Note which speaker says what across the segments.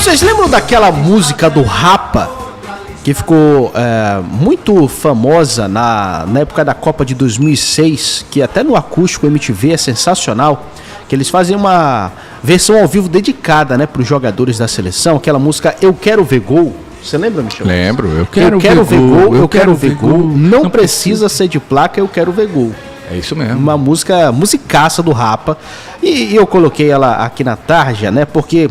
Speaker 1: Vocês lembram daquela música do Rapa, que ficou muito famosa na época da Copa de 2006, que até no acústico MTV é sensacional, que eles fazem uma versão ao vivo dedicada, né, para os jogadores da seleção, aquela música Eu Quero Ver Gol. Você lembra, Michel?
Speaker 2: Lembro.
Speaker 1: Eu quero ver gol, eu quero ver gol. Não precisa ser de placa, eu quero ver gol.
Speaker 2: É isso mesmo.
Speaker 1: Uma musicaça do Rapa. E eu coloquei ela aqui na tarja, né? Porque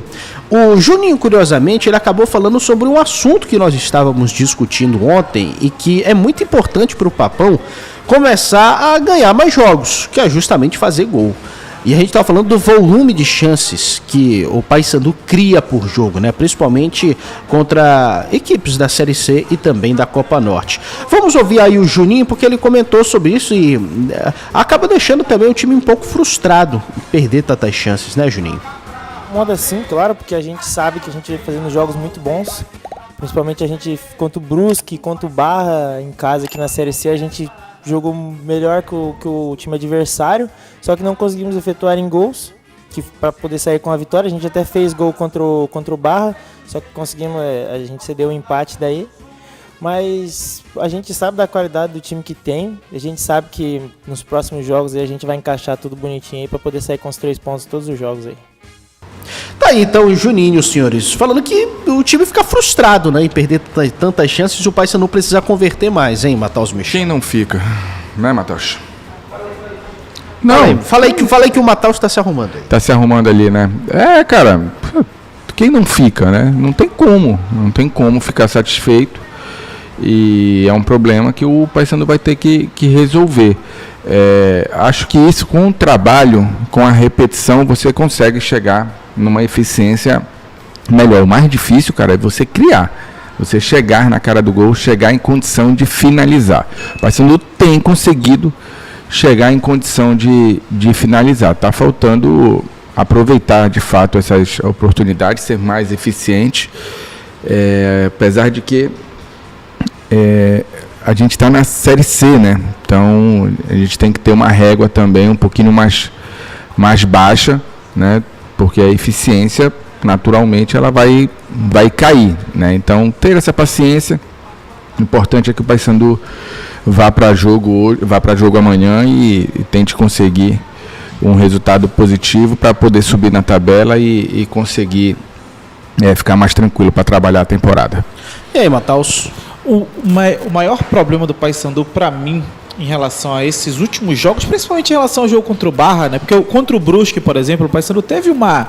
Speaker 1: o Juninho, curiosamente, ele acabou falando sobre um assunto que nós estávamos discutindo ontem e que é muito importante para o Papão começar a ganhar mais jogos, que é justamente fazer gol. E a gente está falando do volume de chances que o Paysandu cria por jogo, né? Principalmente contra equipes da Série C e também da Copa Norte. Vamos ouvir aí o Juninho, porque ele comentou sobre isso e acaba deixando também o time um pouco frustrado em perder tantas chances, né, Juninho?
Speaker 3: Moda sim, claro, porque a gente sabe que a gente vem fazendo jogos muito bons. Principalmente a gente, contra o Brusque, contra o Barra, em casa aqui na Série C, a gente jogou melhor que o time adversário, só que não conseguimos efetuar em gols para poder sair com a vitória. A gente até fez gol contra o Barra, só que conseguimos, a gente cedeu o empate daí. Mas a gente sabe da qualidade do time que tem, a gente sabe que nos próximos jogos a gente vai encaixar tudo bonitinho aí para poder sair com os 3 pontos todos os jogos aí.
Speaker 1: Tá aí então o Juninho, senhores, falando que o time fica frustrado, né, em perder tantas chances e o Paysandu precisa converter mais, hein, Matheus Michel?
Speaker 2: Quem não fica, né, Matheus?
Speaker 1: Não. Falei que o Matheus tá se arrumando aí.
Speaker 2: Tá se arrumando ali, né? Cara, quem não fica, né? Não tem como ficar satisfeito. E é um problema que o Paysandu vai ter que resolver. Acho que isso, com o trabalho, com a repetição, você consegue chegar numa eficiência melhor. O mais difícil, cara, é você criar. Você chegar na cara do gol, chegar em condição de finalizar. O Paysandu tem conseguido chegar em condição de finalizar. Está faltando aproveitar, de fato, essas oportunidades, ser mais eficiente. Apesar de que a gente está na Série C, né? Então a gente tem que ter uma régua também um pouquinho mais baixa, né? Porque a eficiência, naturalmente, ela vai cair, né? Então, ter essa paciência. O importante é que o Paysandu vá para jogo amanhã e tente conseguir um resultado positivo para poder subir na tabela e conseguir ficar mais tranquilo para trabalhar a temporada.
Speaker 1: E aí, Matheus?
Speaker 4: O maior problema do Paysandu, para mim, em relação a esses últimos jogos, principalmente em relação ao jogo contra o Barra, né? Porque contra o Brusque, por exemplo, o Paysandu teve uma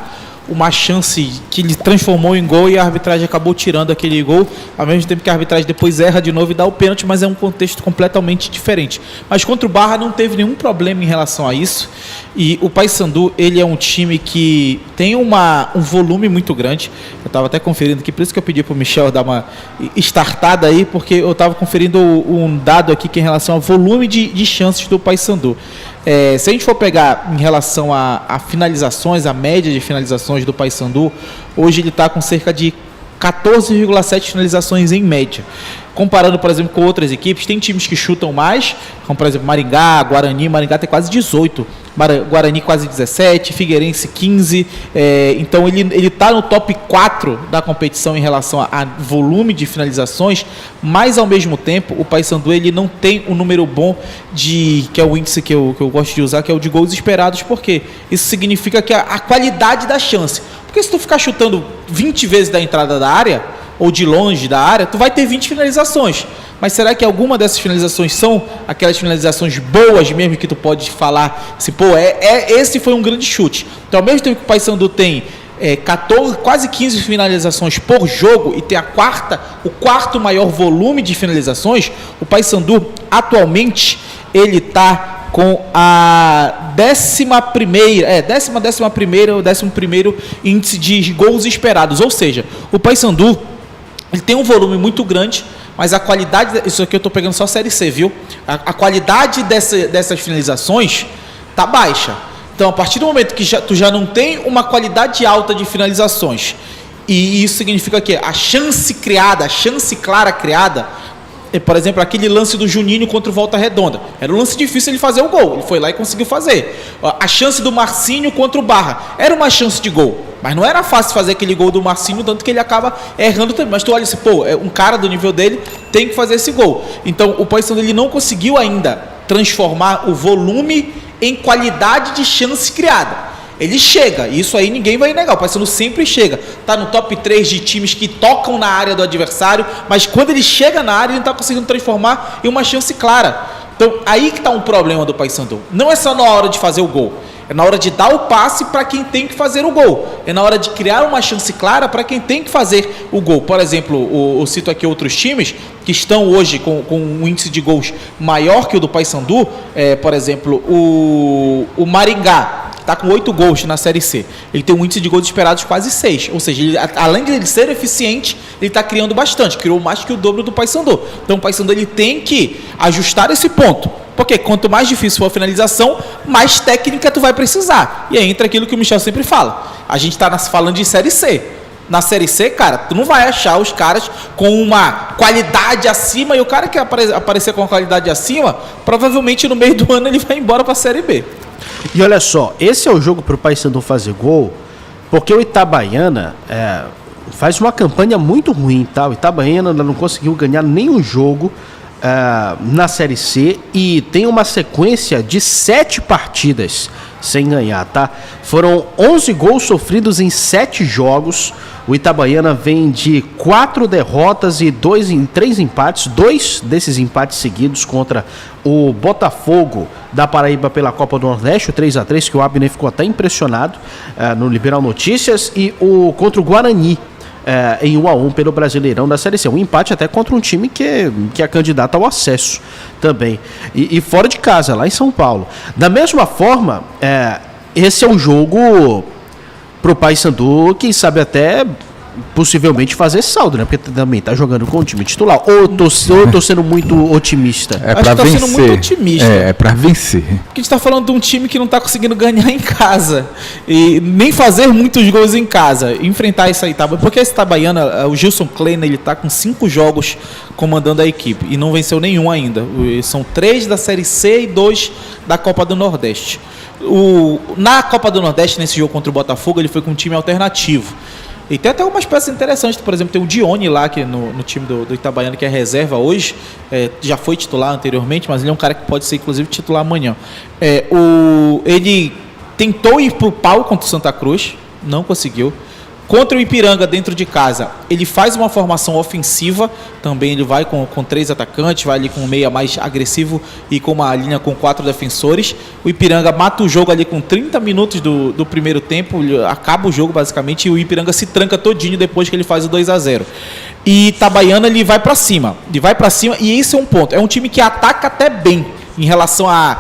Speaker 4: chance que ele transformou em gol e a arbitragem acabou tirando aquele gol, ao mesmo tempo que a arbitragem depois erra de novo e dá o pênalti, mas é um contexto completamente diferente. Mas contra o Barra não teve nenhum problema em relação a isso, e o Paysandu, ele é um time que tem um volume muito grande. Eu estava até conferindo aqui, por isso que eu pedi para o Michel dar uma startada aí, porque eu estava conferindo um dado aqui que é em relação ao volume de chances do Paysandu. Se a gente for pegar em relação a finalizações, a média de finalizações do Paysandu, hoje ele está com cerca de 14,7 finalizações em média. Comparando, por exemplo, com outras equipes, tem times que chutam mais, como por exemplo Maringá, Guarani. Maringá tem quase 18, Guarani quase 17, Figueirense 15. Então ele está no top 4 da competição em relação a volume de finalizações, mas ao mesmo tempo o Paysandu ele não tem um número bom que é o índice que eu gosto de usar, que é o de gols esperados, porque isso significa que a qualidade da chance. Porque se tu ficar chutando 20 vezes da entrada da área, ou de longe da área, tu vai ter 20 finalizações. Mas será que alguma dessas finalizações são aquelas finalizações boas mesmo que tu pode falar assim, esse foi um grande chute. Então, ao mesmo tempo que o Paysandu tem 14, quase 15 finalizações por jogo e tem o quarto maior volume de finalizações, o Paysandu atualmente ele está com a 11º índice de gols esperados. Ou seja, o Paysandu ele tem um volume muito grande, mas a qualidade, isso aqui eu estou pegando só a Série C, viu? A qualidade dessas finalizações está baixa. Então, a partir do momento que tu já não tem uma qualidade alta de finalizações, e isso significa que a chance clara criada, Por exemplo, aquele lance do Juninho contra o Volta Redonda. Era um lance difícil ele fazer o gol. Ele foi lá e conseguiu fazer. A chance do Marcinho contra o Barra. Era uma chance de gol. Mas não era fácil fazer aquele gol do Marcinho, tanto que ele acaba errando também. Mas tu olha assim, pô, um cara do nível dele tem que fazer esse gol. Então, o Paysandu ele não conseguiu ainda transformar o volume em qualidade de chance criada. Ele chega, isso aí ninguém vai negar, o Paysandu sempre chega, tá no top 3 de times que tocam na área do adversário, mas quando ele chega na área, ele não tá conseguindo transformar em uma chance clara. Então, aí que tá um problema do Paysandu. Não é só na hora de fazer o gol, é na hora de dar o passe para quem tem que fazer o gol, é na hora de criar uma chance clara para quem tem que fazer o gol. Por exemplo, eu cito aqui outros times que estão hoje com um índice de gols maior que o do Paysandu, por exemplo, o Maringá. Está com 8 gols na Série C. Ele tem um índice de gols esperados quase 6. Ou seja, ele, além de ele ser eficiente, ele está criando bastante. Criou mais que o dobro do Paysandu. Então o Paysandu ele tem que ajustar esse ponto. Porque quanto mais difícil for a finalização, mais técnica tu vai precisar. E aí entra aquilo que o Michel sempre fala. A gente está falando de Série C. Na Série C, cara, tu não vai achar os caras com uma qualidade acima. E o cara que aparecer com uma qualidade acima, provavelmente no meio do ano ele vai embora para a Série B.
Speaker 1: E olha só, esse é o jogo para o Paysandu fazer gol, porque o Itabaiana faz uma campanha muito ruim, tá? O Itabaiana não conseguiu ganhar nenhum jogo na Série C e tem uma sequência de 7 partidas sem ganhar, tá? Foram 11 gols sofridos em 7 jogos. O Itabaiana vem de 4 derrotas e 3 empates, 2 desses empates seguidos contra o Botafogo da Paraíba pela Copa do Nordeste, o 3-3, que o Abner ficou até impressionado no Liberal Notícias, e contra o Guarani, em 1-1 pelo Brasileirão da Série C. Um empate até contra um time que é candidato ao acesso também. E fora de casa, lá em São Paulo. Da mesma forma, esse é um jogo pro Paysandu, quem sabe até possivelmente fazer saldo, né? Porque também tá jogando com o time titular. Ou tô sendo muito otimista?
Speaker 2: É pra vencer.
Speaker 4: Sendo muito otimista.
Speaker 2: É pra vencer.
Speaker 4: Porque a gente tá falando de um time que não tá conseguindo ganhar em casa. E nem fazer muitos gols em casa. Enfrentar isso aí, tá? Porque esse Itabaiana, o Gilson Kleina, ele tá com 5 jogos comandando a equipe. E não venceu nenhum ainda. São 3 da Série C e 2 da Copa do Nordeste. Na Copa do Nordeste, nesse jogo contra o Botafogo, ele foi com um time alternativo. E tem até algumas peças interessantes, por exemplo, tem o Dione lá, que no time do Itabaiana, que é reserva hoje, já foi titular anteriormente, mas ele é um cara que pode ser, inclusive, titular amanhã. Ele tentou ir pro pau contra o Santa Cruz, não conseguiu. Contra o Ipiranga, dentro de casa, ele faz uma formação ofensiva, também ele vai com 3 atacantes, vai ali com um meia mais agressivo e com uma linha com 4 defensores. O Ipiranga mata o jogo ali com 30 minutos do primeiro tempo, acaba o jogo basicamente, e o Ipiranga se tranca todinho depois que ele faz o 2-0. E Itabaiana, ele vai para cima, e esse é um ponto, é um time que ataca até bem em relação a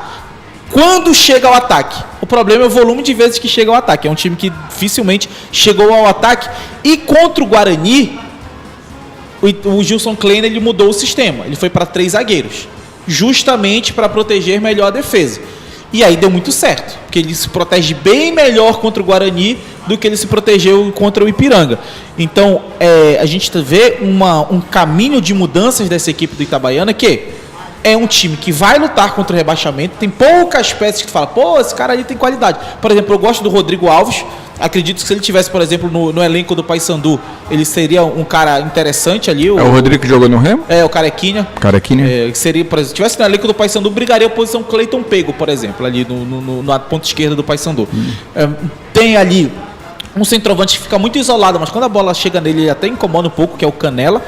Speaker 4: quando chega ao ataque. O problema é o volume de vezes que chega ao ataque. É um time que dificilmente chegou ao ataque. E contra o Guarani, o Gilson Kleina, ele mudou o sistema. Ele foi para 3 zagueiros, justamente para proteger melhor a defesa. E aí deu muito certo, porque ele se protege bem melhor contra o Guarani do que ele se protegeu contra o Ipiranga. Então, a gente vê um caminho de mudanças dessa equipe do Itabaiana, que é um time que vai lutar contra o rebaixamento. Tem poucas peças que tu fala, pô, esse cara ali tem qualidade. Por exemplo, eu gosto do Rodrigo Alves. Acredito que se ele tivesse, por exemplo, no elenco do Paysandu, ele seria um cara interessante ali.
Speaker 2: O Rodrigo que jogou no Remo?
Speaker 4: O Carequinha. Seria, por exemplo, se tivesse no elenco do Paysandu, brigaria a posição Cleiton Pego, por exemplo, ali na ponta esquerda do Paysandu. Tem ali um centroavante que fica muito isolado, mas quando a bola chega nele, ele até incomoda um pouco, que é o Canela.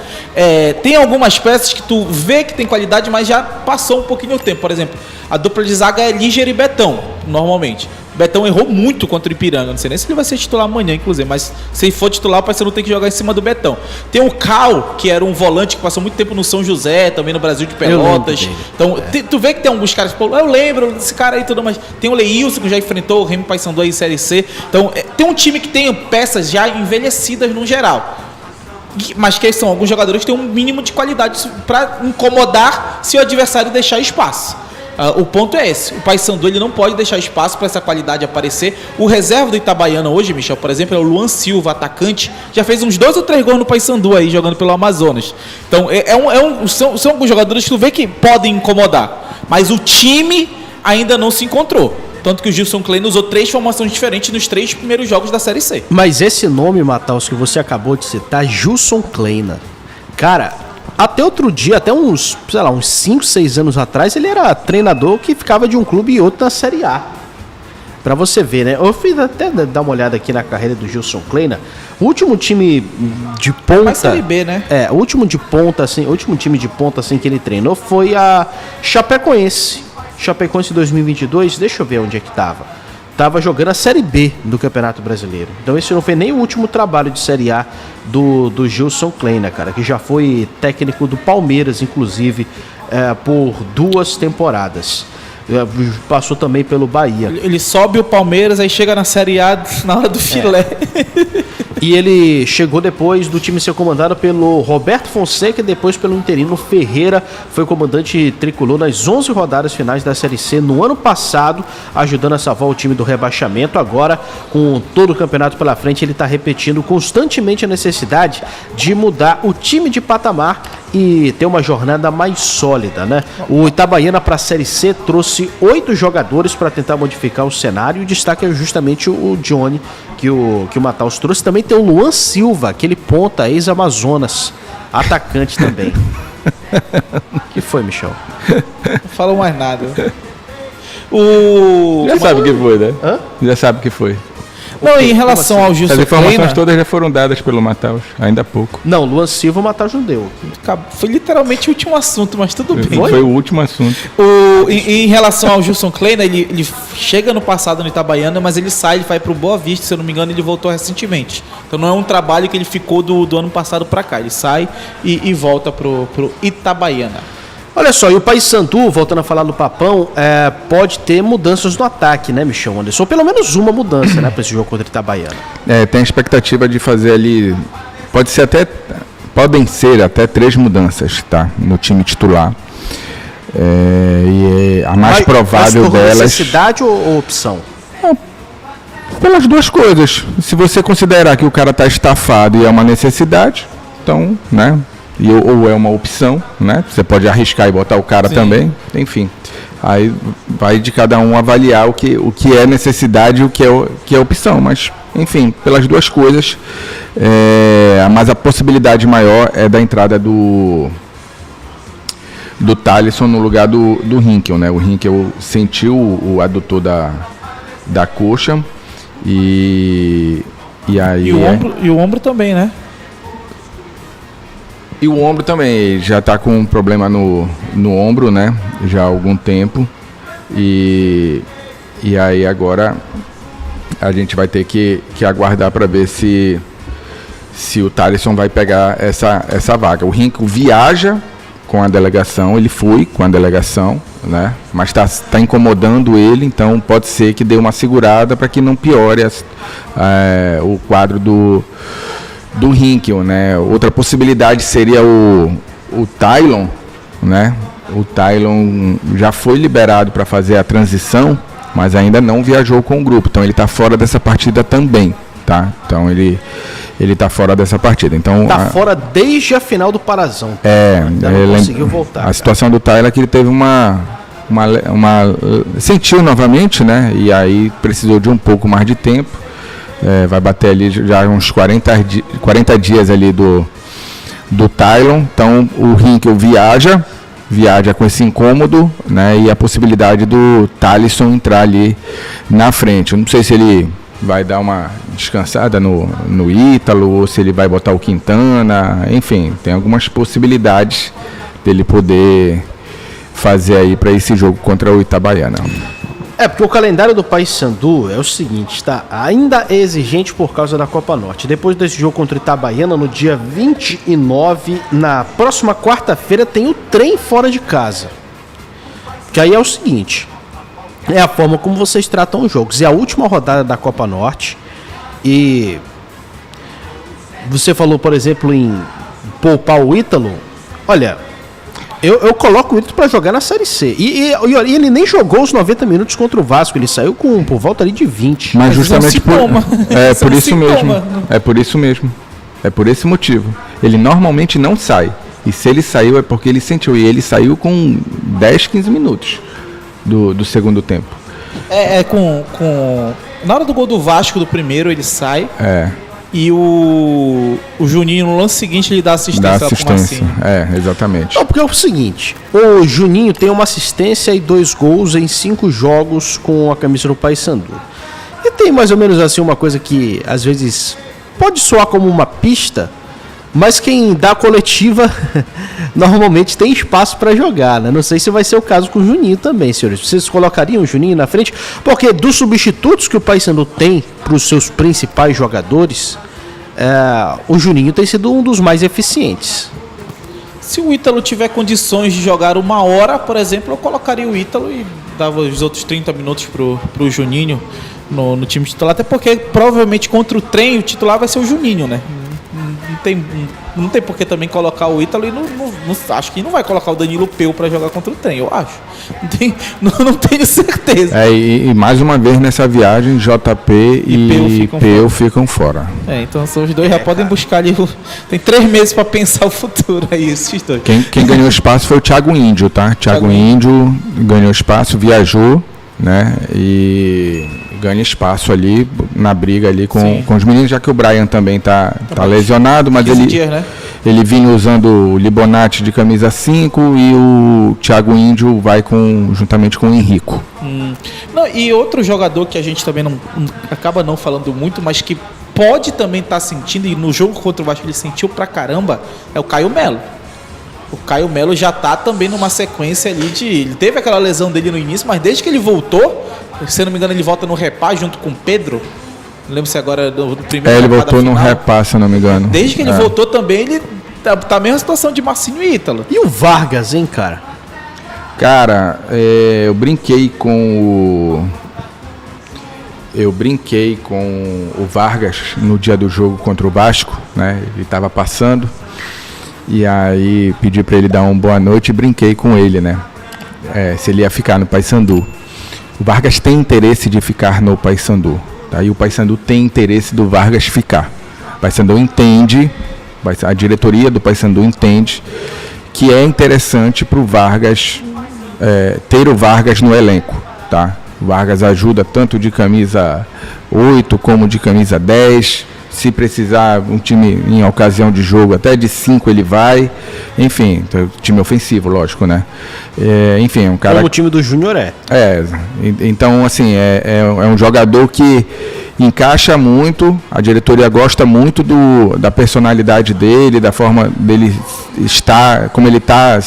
Speaker 4: Tem algumas peças que tu vê que tem qualidade, mas já passou um pouquinho o tempo. Por exemplo, a dupla de zaga é Líger e Betão, normalmente. O Betão errou muito contra o Ipiranga, não sei nem se ele vai ser titular amanhã, inclusive, mas se ele for titular, o Paysandu tem que jogar em cima do Betão. Tem o Cal, que era um volante que passou muito tempo no São José, também no Brasil de Pelotas. Então, tu vê que tem alguns caras, pô, eu lembro desse cara aí e tudo mais. Tem o Leilson, que já enfrentou o Remo Paysandu aí em Série C. Então, tem um time que tem peças já envelhecidas no geral, mas que são alguns jogadores que têm um mínimo de qualidade para incomodar se o adversário deixar espaço. O ponto é esse, o Paysandu ele não pode deixar espaço para essa qualidade aparecer. O reserva do Itabaiana hoje, Michel, por exemplo, é o Luan Silva, atacante, já fez uns 2 ou 3 gols no Paysandu aí, jogando pelo Amazonas. Então, são alguns jogadores que tu vê que podem incomodar, mas o time ainda não se encontrou. Tanto que o Gilson Kleina usou 3 formações diferentes nos 3 primeiros jogos da Série C.
Speaker 1: Mas esse nome, Mataus, que você acabou de citar, Gilson Kleina, cara, até outro dia, até uns 5, 6 anos atrás, ele era treinador que ficava de um clube e outro na Série A. Pra você ver, né? Eu fiz até dar uma olhada aqui na carreira do Gilson Kleina. O último time de ponta...
Speaker 4: Mas Série B, né?
Speaker 1: O último time de ponta assim que ele treinou foi a Chapecoense. Chapecoense 2022, deixa eu ver onde é que tava. Tava jogando a Série B do Campeonato Brasileiro. Então esse não foi nem o último trabalho de Série A do Gilson Kleina, cara, que já foi técnico do Palmeiras, inclusive, por 2 temporadas. Passou também pelo Bahia.
Speaker 4: Ele sobe o Palmeiras, aí chega na Série A na hora do filé.
Speaker 1: E ele chegou depois do time ser comandado pelo Roberto Fonseca e depois pelo interino Ferreira. Foi comandante tricolor nas 11 rodadas finais da Série C no ano passado, ajudando a salvar o time do rebaixamento. Agora, com todo o campeonato pela frente, ele está repetindo constantemente a necessidade de mudar o time de patamar e ter uma jornada mais sólida, né? O Itabaiana para a Série C trouxe 8 jogadores para tentar modificar o cenário, e o destaque é justamente o Johnny, que o Mataus trouxe. Também tem o Luan Silva, aquele ponta ex-Amazonas, atacante também. Que foi, Michel?
Speaker 4: Não falo mais nada.
Speaker 2: Já sabe o que foi, né?
Speaker 1: Hã?
Speaker 2: Já sabe o que foi.
Speaker 4: Não, e em relação ao Gilson
Speaker 2: As informações
Speaker 4: Kleina,
Speaker 2: todas já foram dadas pelo Mataus, ainda há pouco.
Speaker 1: Não, Luan Silva o Mataus não deu.
Speaker 4: foi literalmente o último assunto, mas tudo bem.
Speaker 2: Foi o último assunto.
Speaker 4: Em relação ao Gilson Kleina, ele chega no passado no Itabaiana, mas ele sai, ele vai pro Boa Vista, se eu não me engano, ele voltou recentemente. Então não é um trabalho que ele ficou do ano passado para cá. Ele sai e volta pro Itabaiana.
Speaker 1: Olha só, e o Paysandu, voltando a falar do Papão, pode ter mudanças no ataque, né, Michel Anderson? Ou pelo menos uma mudança, né, para esse jogo contra o Itabaiana.
Speaker 2: Tem a expectativa de fazer ali, podem ser até 3 mudanças, tá, no time titular. E a mais provável delas...
Speaker 1: necessidade ou opção?
Speaker 2: Pelas 2 coisas. Se você considerar que o cara está estafado e é uma necessidade, então, né... ou é uma opção, né? Você pode arriscar e botar o cara. Sim. Também, enfim. Aí vai de cada um avaliar o que é necessidade e o que é opção. Mas, enfim, pelas 2 coisas, mas a possibilidade maior é da entrada do Thalisson no lugar do Hinkel, né? O Hinkel sentiu o adutor da coxa e aí...
Speaker 4: E o ombro também, né?
Speaker 2: E o ombro também, já está com um problema no ombro, né? Já há algum tempo. E aí agora a gente vai ter que aguardar para ver se o Thalisson vai pegar essa vaga. O Hinkel viaja com a delegação, ele foi com a delegação, né? Mas está incomodando ele, então pode ser que dê uma segurada para que não piore o quadro do Hinkel, né? Outra possibilidade seria o Tylon, né? O Tylon já foi liberado para fazer a transição, mas ainda não viajou com o grupo, então ele está fora dessa partida também, tá? Então ele está fora dessa partida. Então
Speaker 1: está fora desde a final do Parazão.
Speaker 2: Ainda
Speaker 1: não conseguiu voltar.
Speaker 2: A situação do Tylon é que ele teve sentiu novamente, né? E aí precisou de um pouco mais de tempo. Vai bater ali já uns 40 dias ali do Tylon. Então o Hinkel viaja com esse incômodo, né? E a possibilidade do Thalisson entrar ali na frente. Eu não sei se ele vai dar uma descansada no Ítalo, ou se ele vai botar o Quintana. Enfim, tem algumas possibilidades dele poder fazer aí para esse jogo contra o Itabaiana.
Speaker 1: Porque o calendário do Paysandu é o seguinte, tá? Ainda é exigente por causa da Copa Norte. Depois desse jogo contra o Itabaiana, no dia 29, na próxima quarta-feira, tem o trem fora de casa. Que aí é o seguinte, é a forma como vocês tratam os jogos. É a última rodada da Copa Norte e você falou, por exemplo, em poupar o Ítalo. Olha, Eu coloco o Ítalo pra jogar na Série C. E ele nem jogou os 90 minutos contra o Vasco. Ele saiu por volta ali de 20.
Speaker 2: Mas justamente por isso mesmo.
Speaker 4: Sintoma.
Speaker 2: É por isso mesmo. É por esse motivo. Ele normalmente não sai. E se ele saiu é porque ele sentiu. E ele saiu com 10, 15 minutos do segundo tempo.
Speaker 4: Na hora do gol do Vasco, do primeiro, ele sai.
Speaker 2: É.
Speaker 4: E o Juninho, no lance seguinte, ele dá assistência pro Marcinho.
Speaker 2: Exatamente.
Speaker 1: Não, porque é o seguinte, o Juninho tem uma assistência e 2 gols em 5 jogos com a camisa do Paysandu. E tem mais ou menos assim uma coisa que às vezes pode soar como uma pista, mas quem dá a coletiva normalmente tem espaço para jogar, né? Não sei se vai ser o caso com o Juninho também, senhores. Vocês colocariam o Juninho na frente? Porque dos substitutos que o Paysandu tem para os seus principais jogadores, o Juninho tem sido um dos mais eficientes.
Speaker 4: Se o Ítalo tiver condições de jogar 1 hora, por exemplo, eu colocaria o Ítalo e dava os outros 30 minutos pro Juninho no time titular. Até porque provavelmente contra o Trem o titular vai ser o Juninho, né? Não tem por que também colocar o Ítalo e acho que não vai colocar o Danilo Peu para jogar contra o Trem, eu acho. Não tenho certeza.
Speaker 2: E mais uma vez nessa viagem, JP e Peu ficam fora.
Speaker 4: Então são os dois, já podem buscar ali. Tem 3 meses para pensar o futuro aí, esses dois.
Speaker 2: Quem ganhou espaço foi o Thiago Índio, tá? Thiago Índio ganhou espaço, viajou, né? E ganha espaço ali na briga ali com os meninos, já que o Brian também tá lesionado, mas ele vinha usando o Libonati de camisa 5 e o Thiago Índio vai juntamente com o Henrico.
Speaker 4: E outro jogador que a gente também acaba não falando muito, mas que pode também estar sentindo, e no jogo contra o Vasco ele sentiu pra caramba, é o Caio Melo. O Caio Melo já tá também numa sequência ali ele teve aquela lesão dele no início, mas desde que ele voltou, se não me engano, ele volta no Repá junto com o Pedro. Não lembro se agora do primeiro.
Speaker 2: Ele voltou no Repá, se não me engano.
Speaker 4: Desde que ele voltou também, ele tá a mesma situação de Marcinho e Ítalo.
Speaker 1: E o Vargas, hein, cara?
Speaker 2: Cara, eu brinquei com o Vargas no dia do jogo contra o Vasco, né? Ele tava passando. E aí pedi para ele dar uma boa noite e brinquei com ele, né? Se ele ia ficar no Paysandu. O Vargas tem interesse de ficar no Paysandu, tá? E o Paysandu tem interesse do Vargas ficar. O Paysandu entende, a diretoria do Paysandu entende que é interessante para o Vargas ter o Vargas no elenco, tá? O Vargas ajuda tanto de camisa 8 como de camisa 10. Se precisar um time em ocasião de jogo, até de 5 ele vai. Enfim, time ofensivo, lógico, né? Enfim, é um cara...
Speaker 1: Como o time do Júnior é.
Speaker 2: Então, assim, é um jogador que encaixa muito, a diretoria gosta muito da personalidade dele, da forma dele estar, como ele está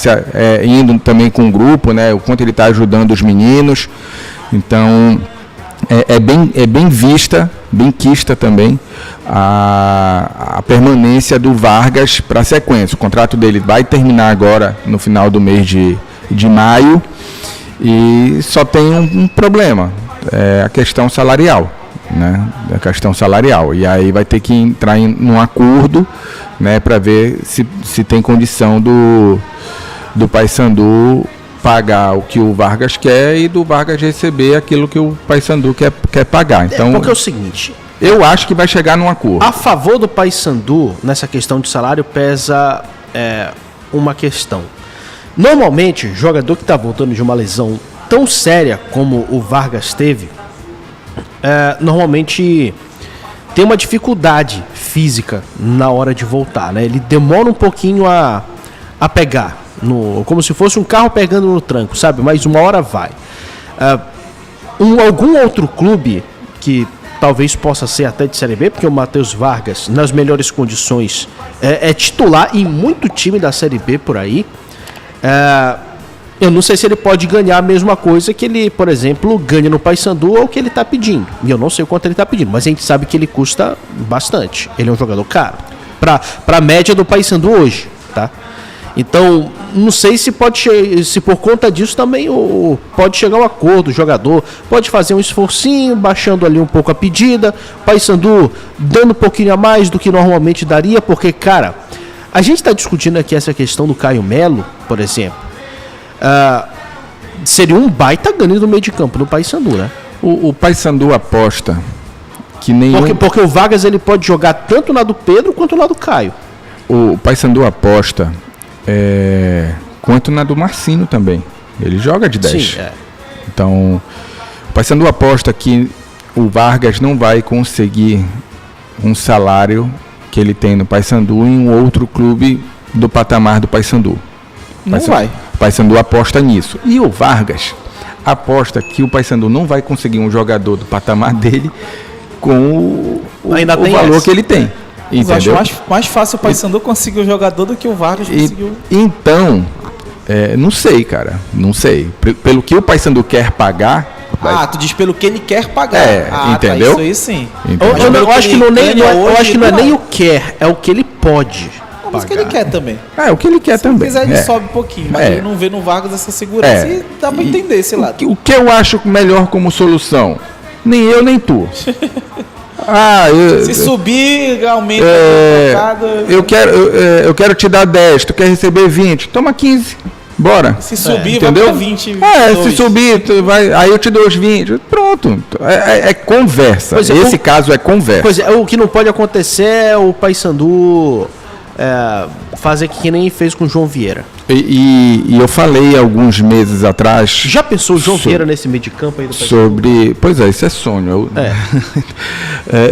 Speaker 2: indo também com o grupo, né? O quanto ele está ajudando os meninos. Então... É bem vista, bem quista também a permanência do Vargas para a sequência. O contrato dele vai terminar agora no final do mês de maio e só tem um problema, a questão salarial, né? A questão salarial. E aí vai ter que entrar num acordo, né, para ver se tem condição do Paysandu pagar o que o Vargas quer e do Vargas receber aquilo que o Paysandu quer pagar. Então,
Speaker 1: porque é o seguinte,
Speaker 2: eu acho que vai chegar num acordo.
Speaker 1: A favor do Paysandu, nessa questão de salário, pesa uma questão. Normalmente, jogador que está voltando de uma lesão tão séria como o Vargas teve, normalmente tem uma dificuldade física na hora de voltar, né? Ele demora um pouquinho a pegar. Como se fosse um carro pegando no tranco, sabe? Mas uma hora vai. Algum outro clube que talvez possa ser até de Série B, porque o Matheus Vargas, nas melhores condições, é titular em muito time da Série B por aí. Eu não sei se ele pode ganhar a mesma coisa que ele, por exemplo, ganha no Paysandu ou o que ele está pedindo. E eu não sei o quanto ele está pedindo, mas a gente sabe que ele custa bastante. Ele é um jogador caro. Para a média do Paysandu hoje, tá? Então, não sei se por conta disso também pode chegar um acordo, o jogador pode fazer um esforcinho, baixando ali um pouco a pedida, Paysandu dando um pouquinho a mais do que normalmente daria, porque, cara, a gente está discutindo aqui essa questão do Caio Melo, por exemplo, seria um baita ganho do meio de campo do Paysandu, né?
Speaker 2: O Paysandu aposta que nenhum...
Speaker 1: Porque o Vargas ele pode jogar tanto na do Pedro quanto na do Caio.
Speaker 2: O Paysandu aposta quanto na do Marcinho também. Ele joga de 10.
Speaker 1: Sim,
Speaker 2: Então, o Paysandu aposta que o Vargas não vai conseguir um salário que ele tem no Paysandu em um outro clube do patamar do Paysandu.
Speaker 4: Não vai.
Speaker 2: O Paysandu aposta nisso. E o Vargas aposta que o Paysandu não vai conseguir um jogador do patamar dele com o valor que ele tem.
Speaker 4: Eu acho mais fácil o Paysandu conseguir o jogador do que o Vargas conseguiu.
Speaker 2: Então, não sei, cara. Não sei. Pelo que o Paysandu quer pagar...
Speaker 4: tu diz pelo que ele quer pagar.
Speaker 2: Entendeu?
Speaker 4: Tá, isso aí sim.
Speaker 1: Eu acho que não é nem o quer, é o que ele pode.
Speaker 4: Mas o que ele quer também.
Speaker 2: O que ele quer também.
Speaker 4: Se quiser, ele sobe um pouquinho. Mas ele não vê no Vargas essa segurança. E dá pra entender esse lado.
Speaker 2: O que eu acho melhor como solução? Nem eu, nem tu.
Speaker 4: Se subir, aumenta
Speaker 2: eu quero te dar 10, tu quer receber 20, toma 15. Bora.
Speaker 4: Se subir,
Speaker 2: entendeu?
Speaker 4: vai pra 20.
Speaker 2: Se subir, aí eu te dou os 20. Pronto. É conversa. Esse caso é conversa.
Speaker 1: Pois é, o que não pode acontecer é o Paysandu fazer que nem fez com o João Vieira.
Speaker 2: E eu falei alguns meses atrás...
Speaker 1: Já pensou o João Vieira nesse meio de campo aí do
Speaker 2: Paysandu? Pois é, isso é sonho.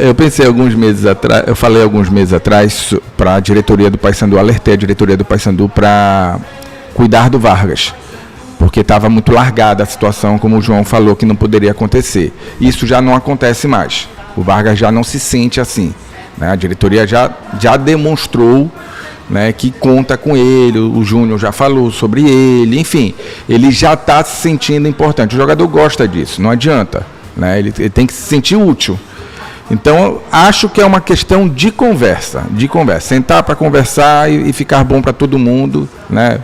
Speaker 2: Eu pensei alguns meses atrás, eu falei alguns meses atrás para a diretoria do Paysandu, alertei a diretoria do Paysandu para cuidar do Vargas, porque estava muito largada a situação, como o João falou, que não poderia acontecer. Isso já não acontece mais. O Vargas já não se sente assim, né? A diretoria já demonstrou, né, que conta com ele, o Júnior já falou sobre ele, enfim, ele já está se sentindo importante. O jogador gosta disso, não adianta, né? Ele tem que se sentir útil. Então, acho que é uma questão de conversa, sentar para conversar e ficar bom para todo mundo, né?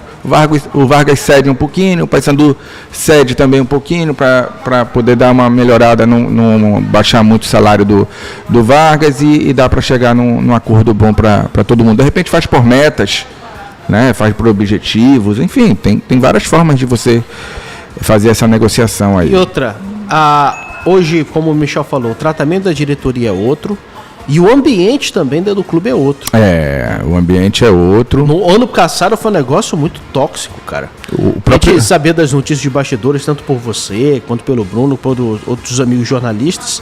Speaker 2: O Vargas cede um pouquinho, o Paysandu cede também um pouquinho para poder dar uma melhorada, não baixar muito o salário do Vargas e dá para chegar num acordo bom para todo mundo. De repente faz por metas, né? Faz por objetivos, enfim, tem várias formas de você fazer essa negociação aí.
Speaker 1: E outra, hoje, como o Michel falou, o tratamento da diretoria é outro. E o ambiente também dentro do clube é outro.
Speaker 2: O ambiente é outro.
Speaker 1: No ano passado foi um negócio muito tóxico, cara. A gente sabia das notícias de bastidores, tanto por você, quanto pelo Bruno, por outros amigos jornalistas.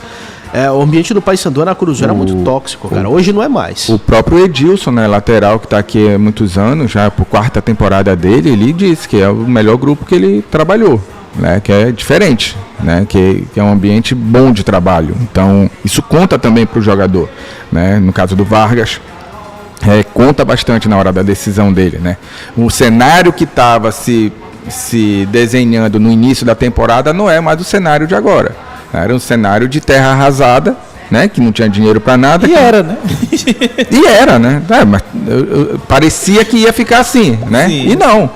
Speaker 1: O ambiente do Paysandu na Cruzeiro era muito tóxico, cara. Hoje não é mais. O
Speaker 2: próprio Edilson, né, lateral, que está aqui há muitos anos, já por 4ª temporada dele, ele disse que é o melhor grupo que ele trabalhou. Né, que é diferente, né, que é um ambiente bom de trabalho. Então, isso conta também para o jogador. Né? No caso do Vargas, conta bastante na hora da decisão dele. Né? O cenário que estava se desenhando no início da temporada não é mais o cenário de agora. Era um cenário de terra arrasada, né, que não tinha dinheiro para nada.
Speaker 4: Era, né?
Speaker 2: E era, né? Mas parecia que ia ficar assim, né? Sim. E não.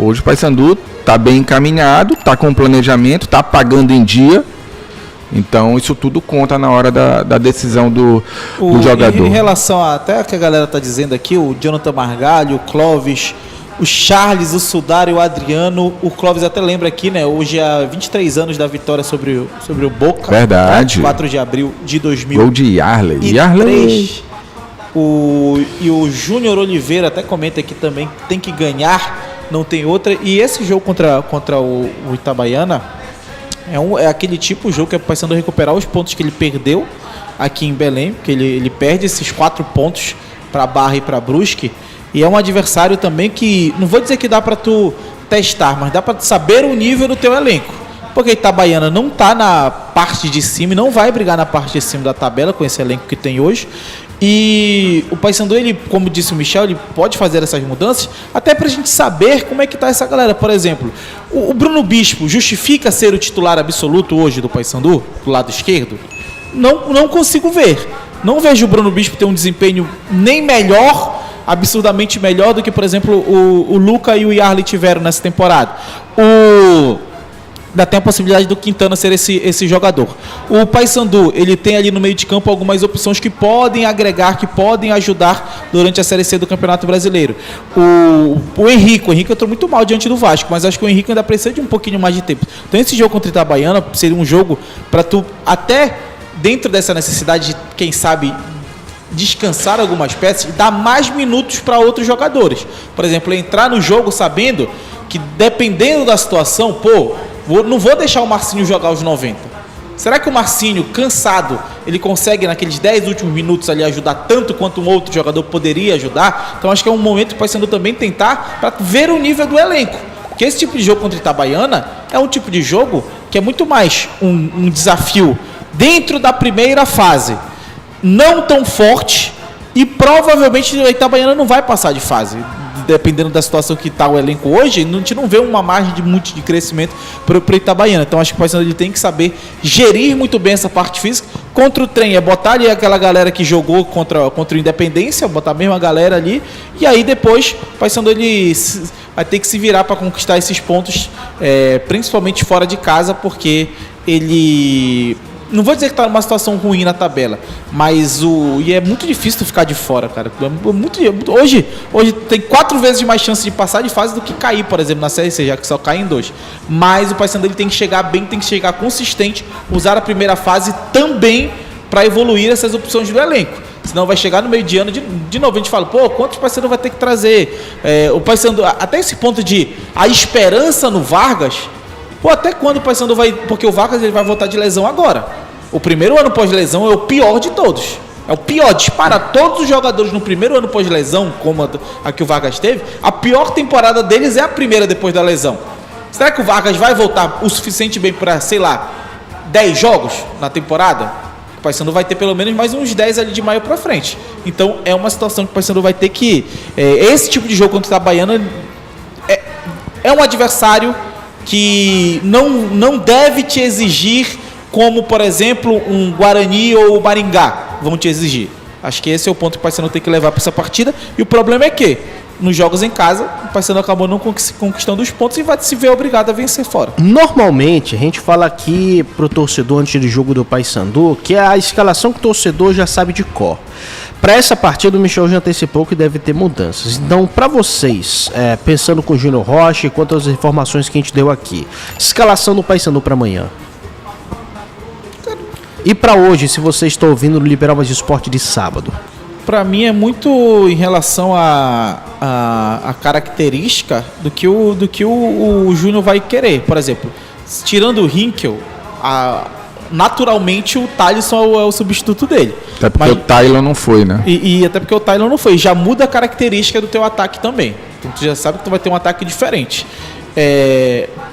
Speaker 2: Hoje o Paysandu está bem encaminhado, está com planejamento, está pagando em dia. Então isso tudo conta na hora da decisão do jogador.
Speaker 4: Em relação até que a galera está dizendo aqui, o Jonathan Margalho, o Clóvis, o Charles, o Sudário, o Adriano, o Clóvis até lembra aqui, né? Hoje há 23 anos da vitória sobre o Boca.
Speaker 2: Verdade.
Speaker 4: Né? 4 de abril de 2000.
Speaker 2: Gol de Yarley.
Speaker 4: E o Júnior Oliveira até comenta aqui também que tem que ganhar, não tem outra. E esse jogo contra o Itabaiana é aquele tipo de jogo que é passando a recuperar os pontos que ele perdeu aqui em Belém, porque ele perde esses 4 pontos para Barra e para Brusque. E é um adversário também que, não vou dizer que dá para tu testar, mas dá para saber o nível do teu elenco. Porque Itabaiana não tá na parte de cima e não vai brigar na parte de cima da tabela com esse elenco que tem hoje. E o Paysandu, ele, como disse o Michel, ele pode fazer essas mudanças até pra gente saber como é que tá essa galera. Por exemplo, o Bruno Bispo justifica ser o titular absoluto hoje do Paysandu, do lado esquerdo? Não consigo ver. Não vejo o Bruno Bispo ter um desempenho nem melhor, absurdamente melhor do que, por exemplo, o Luca e o Yarley tiveram nessa temporada. ainda tem a possibilidade do Quintana ser esse jogador. O Paysandu, ele tem ali no meio de campo algumas opções que podem agregar, que podem ajudar durante a Série C do Campeonato Brasileiro. O Henrique entrou muito mal diante do Vasco, mas acho que o Henrique ainda precisa de um pouquinho mais de tempo. Então esse jogo contra o Itabaiana seria um jogo para tu, até dentro dessa necessidade de, quem sabe, descansar algumas peças e dar mais minutos para outros jogadores. Por exemplo, entrar no jogo sabendo que, dependendo da situação, não vou deixar o Marcinho jogar os 90. Será que o Marcinho, cansado, ele consegue naqueles 10 últimos minutos ali ajudar tanto quanto um outro jogador poderia ajudar? Então acho que é um momento que o Paysandu também tentar para ver o nível do elenco. Porque esse tipo de jogo contra Itabaiana é um tipo de jogo que é muito mais um desafio dentro da primeira fase, não tão forte, e provavelmente a Itabaiana não vai passar de fase. Dependendo da situação que está o elenco hoje, a gente não vê uma margem de crescimento para o Itabaiana. Então acho que o Paysandu ele tem que saber gerir muito bem essa parte física. Contra o Trem é botar ali aquela galera que jogou contra o Independência, botar a mesma galera ali, e aí depois o Paysandu ele vai ter que se virar para conquistar esses pontos, principalmente fora de casa, porque ele... Não vou dizer que está numa situação ruim na tabela, mas e é muito difícil tu ficar de fora, cara. Hoje tem 4 vezes mais chance de passar de fase do que cair, por exemplo, na Série C, já que só cai em 2. Mas o Paysandu ele tem que chegar bem, tem que chegar consistente, usar a primeira fase também para evoluir essas opções do elenco. Senão vai chegar no meio de ano, de novo a gente fala, quantos Paysandu vai ter que trazer? O Paysandu, até esse ponto de a esperança no Vargas... até quando o Paysandu vai... Porque o Vargas ele vai voltar de lesão agora. O primeiro ano pós-lesão é o pior de todos. É o pior. Disparar todos os jogadores no primeiro ano pós-lesão, como a que o Vargas teve, a pior temporada deles é a primeira depois da lesão. Será que o Vargas vai voltar o suficiente bem para, 10 jogos na temporada? O Paysandu vai ter pelo menos mais uns 10 ali de maio para frente. Então é uma situação que o Paysandu vai ter que... esse tipo de jogo contra o Itabaiana é um adversário que não deve te exigir como, por exemplo, um Guarani ou o Maringá vão te exigir. Acho que esse é o ponto que o Paysandu tem que levar para essa partida. E o problema é que, nos jogos em casa, o Paysandu acabou não conquistando os pontos e vai se ver obrigado a vencer fora.
Speaker 1: Normalmente, a gente fala aqui pro torcedor antes do jogo do Paysandu que é a escalação que o torcedor já sabe de cor. Para essa partida, o Michel já antecipou que deve ter mudanças. Então, para vocês, pensando com o Júnior Rocha e quanto às informações que a gente deu aqui, escalação do Paysandu para amanhã. E para hoje, se você está ouvindo no Liberal Mais Esporte de sábado?
Speaker 4: Para mim é muito em relação a característica do que o Júnior vai querer. Por exemplo, tirando o Hinkel, naturalmente o Thalisson é o substituto dele.
Speaker 2: Até porque o Taylor não foi, né?
Speaker 4: E até porque o Taylor não foi. Já muda a característica do teu ataque também. Então tu já sabe que tu vai ter um ataque diferente.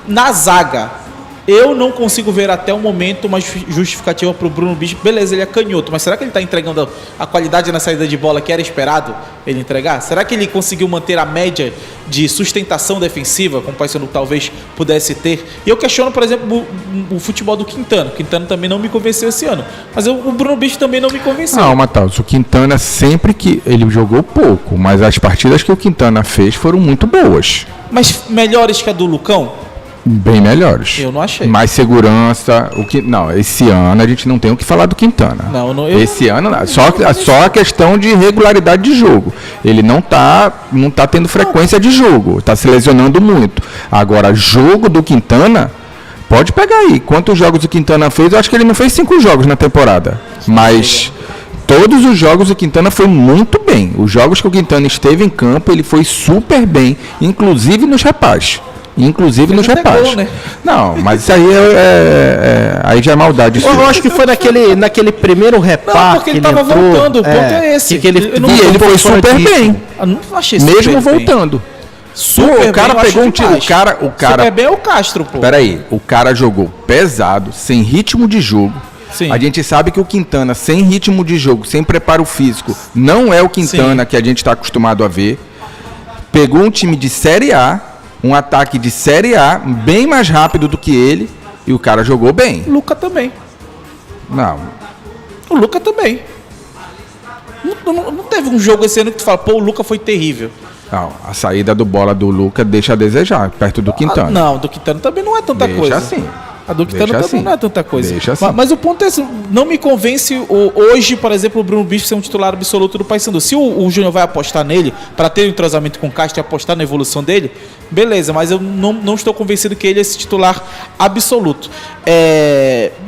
Speaker 4: Na zaga, eu não consigo ver até o momento uma justificativa para o Bruno Bispo. Beleza, ele é canhoto, mas será que ele está entregando a qualidade na saída de bola que era esperado ele entregar? Será que ele conseguiu manter a média de sustentação defensiva, como o Paysandu talvez pudesse ter? E eu questiono, por exemplo, o futebol do Quintana. O Quintana também não me convenceu esse ano, mas o Bruno Bispo também não me convenceu.
Speaker 2: Não, Matheus, o Quintana sempre que... Ele jogou pouco, mas as partidas que o Quintana fez foram muito boas.
Speaker 4: Mas melhores que a do Lucão?
Speaker 2: Bem melhores.
Speaker 4: Eu não achei.
Speaker 2: Mais segurança. Não, esse ano a gente não tem o que falar do Quintana. Esse ano, só a questão de regularidade de jogo. Ele não tá tendo frequência de jogo. Está se lesionando muito. Agora, jogo do Quintana, pode pegar aí. Quantos jogos o Quintana fez? Eu acho que ele não fez 5 jogos na temporada. Mas todos os jogos o Quintana foi muito bem. Os jogos que o Quintana esteve em campo, ele foi super bem. Inclusive nos rapazes. Nos rapazes. Né? Não, mas isso aí aí já é maldade.
Speaker 1: Eu acho que foi naquele primeiro repá.
Speaker 4: Não, porque ele estava voltando. O ponto é esse.
Speaker 2: Ele foi super bem.
Speaker 4: Eu não achei
Speaker 2: mesmo voltando.
Speaker 4: O cara pegou um tiro.
Speaker 2: O cara.
Speaker 4: Super bem é o Castro, pô.
Speaker 2: Peraí, o cara jogou pesado, sem ritmo de jogo.
Speaker 4: Sim.
Speaker 2: A gente sabe que o Quintana, sem ritmo de jogo, sem preparo físico, não é o Quintana que a gente está acostumado a ver. Pegou um time de Série A. Um ataque de Série A, bem mais rápido do que ele, e o cara jogou bem.
Speaker 4: O Luca também.
Speaker 2: Não.
Speaker 4: O Luca também. Não teve um jogo esse ano que tu fala, o Luca foi terrível.
Speaker 2: Não, a saída do bola do Luca deixa a desejar, perto do Quintana.
Speaker 4: Não, do Quintana também não é tanta
Speaker 2: Deixa
Speaker 4: coisa.
Speaker 2: assim.
Speaker 4: A do Quintana
Speaker 2: Deixa
Speaker 4: também
Speaker 2: assim.
Speaker 4: não é tanta coisa.
Speaker 2: Deixa assim.
Speaker 4: Mas o ponto é assim, não me convence hoje, por exemplo, o Bruno Bispo ser um titular absoluto do Paysandu. Se o Júnior vai apostar nele, para ter um entrosamento com o Castro e apostar na evolução dele, beleza, mas eu não estou convencido que ele é esse titular absoluto.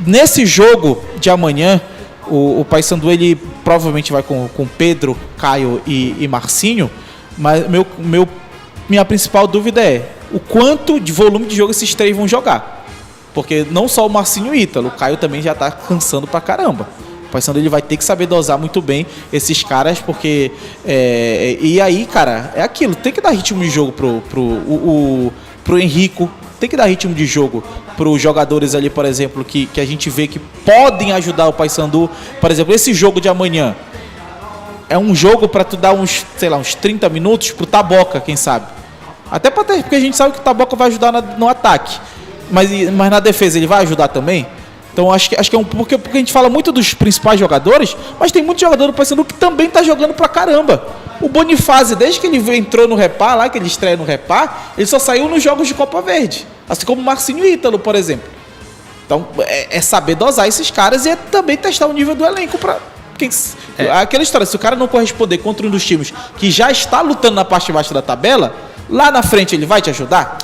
Speaker 4: Nesse jogo de amanhã, o Paysandu ele provavelmente vai com Pedro, Caio e Marcinho, mas minha principal dúvida é o quanto de volume de jogo esses três vão jogar. Porque não só o Marcinho e o Ítalo, o Caio também já tá cansando pra caramba. O Paysandu ele vai ter que saber dosar muito bem esses caras, porque... e aí, cara, é aquilo. Tem que dar ritmo de jogo pro Henrico. Tem que dar ritmo de jogo pros jogadores ali, por exemplo, que a gente vê que podem ajudar o Paysandu. Por exemplo, esse jogo de amanhã é um jogo pra tu dar uns 30 minutos pro Taboca, quem sabe. Até porque a gente sabe que o Taboca vai ajudar no ataque. Mas na defesa ele vai ajudar também? Então acho que é porque a gente fala muito dos principais jogadores, mas tem muito jogador do Paysandu que também tá jogando pra caramba. O Bonifácio, desde que ele entrou no Repar, lá que ele estreia no Repar, ele só saiu nos jogos de Copa Verde. Assim como o Marcinho e Ítalo, por exemplo. Então é saber dosar esses caras e é também testar o nível do elenco pra... Aquela história, se o cara não corresponder contra um dos times que já está lutando na parte de baixo da tabela, lá na frente ele vai te ajudar?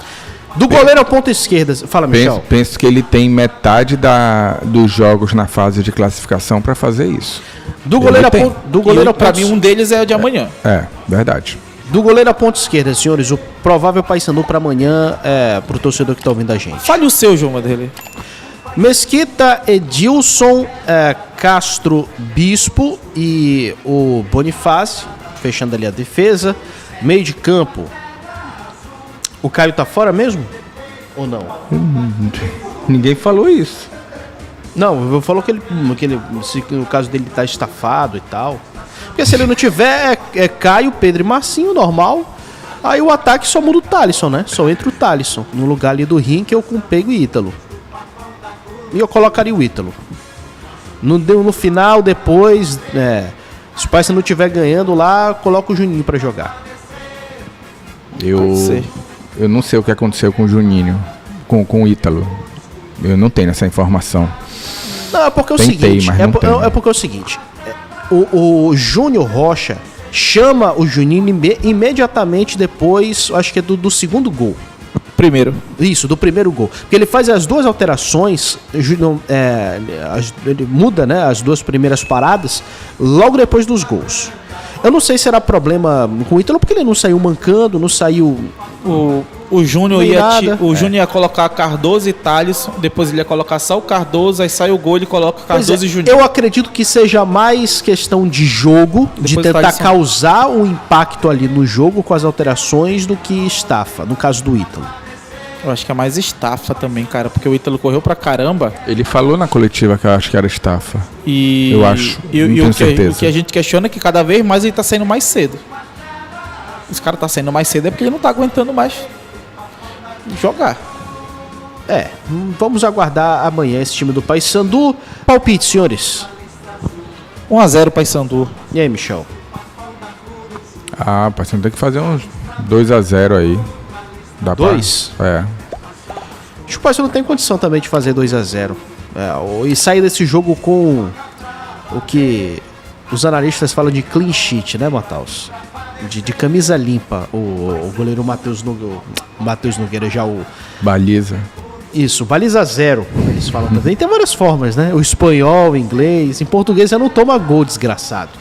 Speaker 1: Do goleiro ao ponta esquerda, fala, Michel.
Speaker 2: Penso que ele tem metade dos jogos na fase de classificação para fazer isso.
Speaker 1: Do goleiro ao
Speaker 4: pra mim, um deles é o de amanhã.
Speaker 2: Verdade.
Speaker 1: Do goleiro à ponta esquerda, senhores, o provável Paysandu para amanhã pro torcedor que tá ouvindo a gente.
Speaker 4: Fale o seu, João Maderley.
Speaker 1: Mesquita, Edilson, Castro, Bispo e o Bonifácio, fechando ali a defesa. Meio de campo. O Caio tá fora mesmo? Ou não?
Speaker 2: Ninguém falou isso.
Speaker 1: Não, falou que o caso dele tá estafado e tal. Porque se ele não tiver, é Caio, Pedro e Marcinho, normal. Aí o ataque só muda o Thalisson, né? Só entra o Thalisson no lugar ali do Rinkel com Pego e Ítalo. E eu colocaria o Ítalo. No final, depois, se o Paysandu não estiver ganhando lá, coloca o Juninho pra jogar.
Speaker 2: Eu não sei o que aconteceu com o Juninho, com o Ítalo. Eu não tenho essa informação.
Speaker 1: Não, é porque é o seguinte. É porque é o seguinte. O Júnior Rocha chama o Juninho imediatamente depois, acho que é do segundo gol.
Speaker 4: Primeiro.
Speaker 1: Isso, do primeiro gol. Porque ele faz as duas alterações, ele muda, né, as duas primeiras paradas logo depois dos gols. Eu não sei se era problema com o Ítalo, porque ele não saiu mancando, não saiu...
Speaker 4: O Júnior ia colocar Cardoso e Thalisson, depois ele ia colocar só o Cardoso, aí sai o gol, ele coloca Cardoso e Júnior.
Speaker 1: Eu acredito que seja mais questão de jogo, depois de tentar causar um impacto ali no jogo com as alterações do que estafa, no caso do Ítalo.
Speaker 4: Eu acho que é mais estafa também, cara, porque o Ítalo correu pra caramba.
Speaker 2: Ele falou na coletiva que eu acho que era estafa. Eu acho, não tenho certeza.
Speaker 4: O que a gente questiona é que cada vez mais ele tá saindo mais cedo. Os caras tá saindo mais cedo é porque ele não tá aguentando mais jogar.
Speaker 1: Vamos aguardar amanhã esse time do Paysandu. Palpite, senhores.
Speaker 4: 1-0 Paysandu.
Speaker 1: E aí, Michel?
Speaker 2: O Paysandu tem que fazer uns 2-0 aí. Dá
Speaker 1: 2?
Speaker 2: Acho
Speaker 1: que o Paysandu tem condição também de fazer 2-0. E sair desse jogo com o que os analistas falam de clean sheet, né, Mataus? De camisa limpa. O goleiro Matheus Nogueira já o...
Speaker 2: Baliza.
Speaker 1: Isso, baliza 0, eles falam também. Tem várias formas, né? O espanhol, o inglês. Em português já não toma gol, desgraçado.